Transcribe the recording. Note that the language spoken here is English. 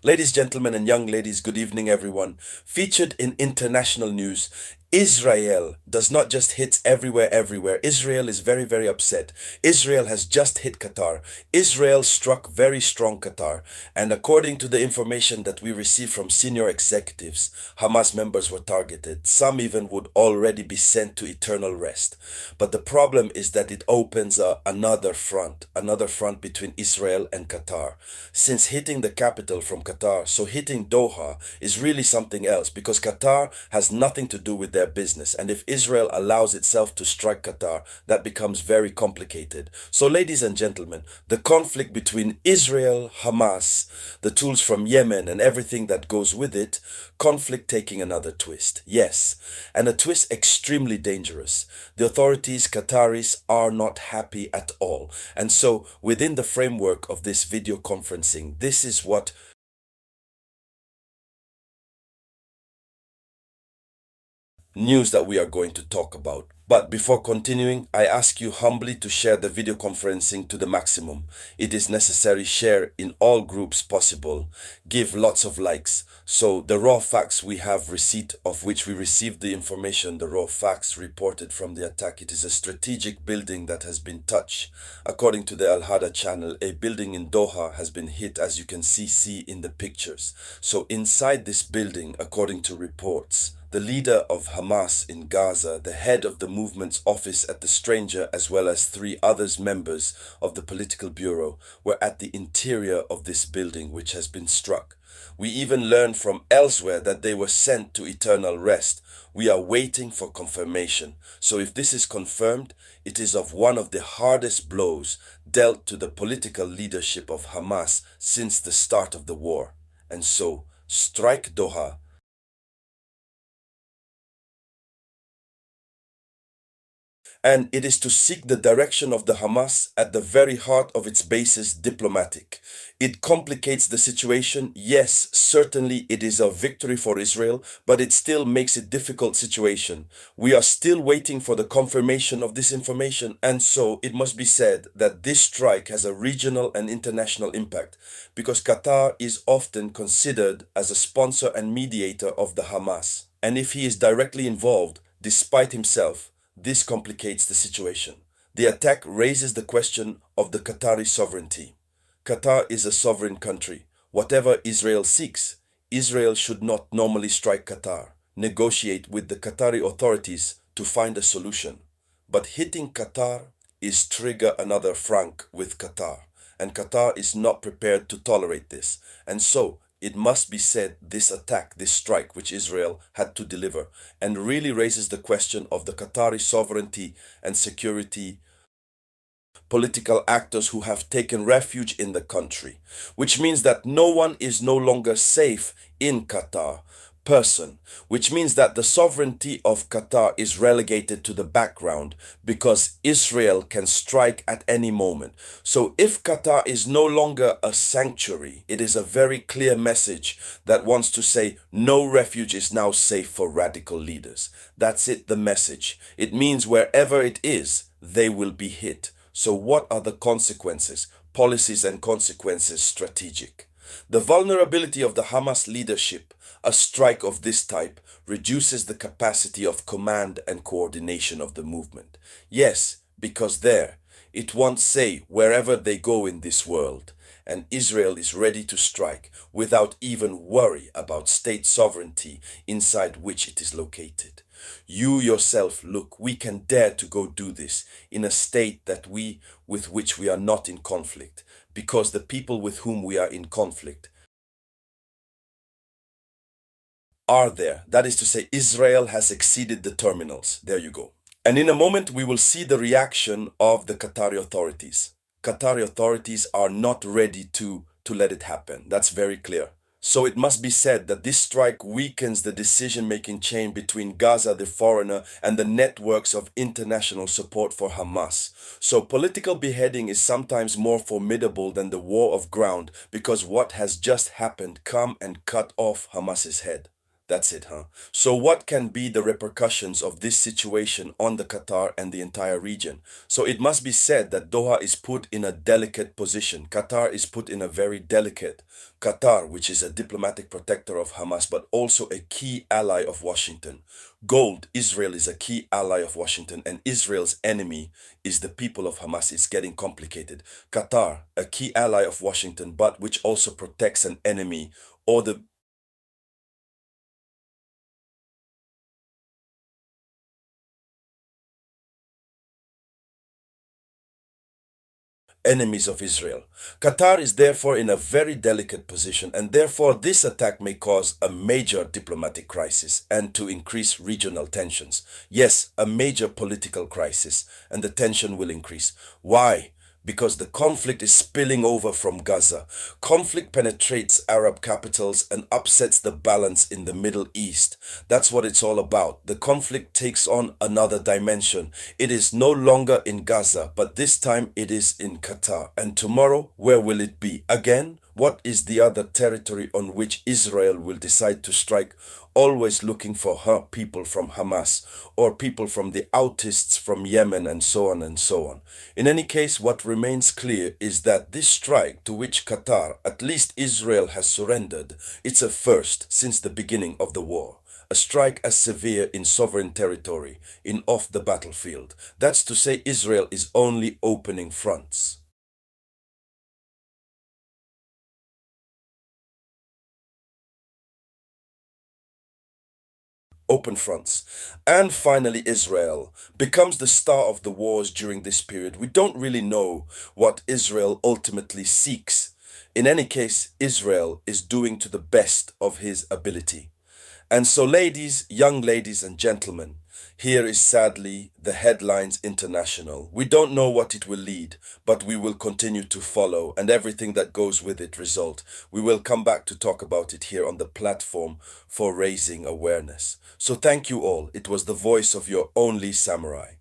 Ladies, gentlemen, and young ladies, good evening, everyone. Featured in international news, Israel does not just hit everywhere. Israel is very, very upset. Israel has just hit Qatar. Israel struck very strong Qatar. And according to the information that we received from senior executives, Hamas members were targeted. Some even would already be sent to eternal rest. But the problem is that it opens another front between Israel and Qatar. Since hitting the capital from Qatar, so hitting Doha is really something else because Qatar has nothing to do with their business. And if Israel allows itself to strike Qatar, that becomes very complicated. So, ladies and gentlemen, the conflict between Israel, Hamas, the tools from Yemen, and everything that goes with it, conflict taking another twist. Yes, and a twist extremely dangerous. The authorities, Qataris, are not happy at all. And so, within the framework of this video conferencing, this is what news that we are going to talk about. But before continuing, I ask you humbly to share the video conferencing to the maximum. It is necessary share in all groups possible. Give lots of likes. So the raw facts we have receipt of which we received the information, the raw facts reported from the attack. It is a strategic building that has been touched. According to the Al Hada channel, a building in Doha has been hit, as you can see in the pictures. So inside this building, according to reports, the leader of Hamas in Gaza, the head of the movement's office at the Stranger, as well as 3 others members of the political bureau, were at the interior of this building which has been struck. We even learned from elsewhere that they were sent to eternal rest. We are waiting for confirmation. So if this is confirmed, it is of one of the hardest blows dealt to the political leadership of Hamas since the start of the war. And so, strike Doha. And it is to seek the direction of the Hamas at the very heart of its basis diplomatic. It complicates the situation. Yes, certainly it is a victory for Israel, but it still makes it difficult situation. We are still waiting for the confirmation of this information, and so it must be said that this strike has a regional and international impact because Qatar is often considered as a sponsor and mediator of the Hamas. And if he is directly involved, despite himself, this complicates the situation. The attack raises the question of the Qatari sovereignty. Qatar is a sovereign country. Whatever Israel seeks, Israel should not normally strike Qatar, negotiate with the Qatari authorities to find a solution. But hitting Qatar is trigger another franc with Qatar, and Qatar is not prepared to tolerate this. And so, it must be said this attack, this strike which Israel had to deliver, and really raises the question of the Qatari sovereignty and security, political actors who have taken refuge in the country, which means that no one is no longer safe in Qatar, which means that the sovereignty of Qatar is relegated to the background because Israel can strike at any moment. So if Qatar is no longer a sanctuary, it is a very clear message that wants to say no refuge is now safe for radical leaders. That's it, the message. It means wherever it is, they will be hit. So what are the consequences? Policies and consequences strategic. The vulnerability of the Hamas leadership, a strike of this type, reduces the capacity of command and coordination of the movement. Yes, because it won't say wherever they go in this world, and Israel is ready to strike without even worry about state sovereignty inside which it is located. You yourself, look, we can dare to go do this in a state with which we are not in conflict, because the people with whom we are in conflict are there. That is to say, Israel has exceeded the terminals. There you go. And in a moment, we will see the reaction of the Qatari authorities. Qatari authorities are not ready to let it happen. That's very clear. So it must be said that this strike weakens the decision-making chain between Gaza, the foreigner, and the networks of international support for Hamas. So political beheading is sometimes more formidable than the war of ground because what has just happened come and cut off Hamas's head. That's it, huh? So, what can be the repercussions of this situation on the Qatar and the entire region? So, it must be said that Doha is put in a delicate position. Qatar is put in a very delicate. Qatar, which is a diplomatic protector of Hamas, but also a key ally of Washington. Gold, Israel is a key ally of Washington, and Israel's enemy is the people of Hamas. It's getting complicated. Qatar, a key ally of Washington, but which also protects an enemy or the enemies of Israel. Qatar is therefore in a very delicate position, and therefore this attack may cause a major diplomatic crisis and to increase regional tensions. Yes, a major political crisis, and the tension will increase. Why? Because the conflict is spilling over from Gaza. Conflict penetrates Arab capitals and upsets the balance in the Middle East. That's what it's all about. The conflict takes on another dimension. It is no longer in Gaza, but this time it is in Qatar. And tomorrow, where will it be? Again, what is the other territory on which Israel will decide to strike? Always looking for her people from Hamas or people from the outists from Yemen and so on and so on. In any case, what remains clear is that this strike to which Qatar, at least Israel, has surrendered, it's a first since the beginning of the war. A strike as severe in sovereign territory, in off the battlefield. That's to say Israel is only opening fronts. Open fronts. And finally, Israel becomes the star of the wars during this period. We don't really know what Israel ultimately seeks. In any case, Israel is doing to the best of his ability. And so, ladies, young ladies and gentlemen, here is sadly the headlines international. We don't know what it will lead, but we will continue to follow and everything that goes with it result. We will come back to talk about it here on the platform for raising awareness. So thank you all. It was the voice of your only samurai.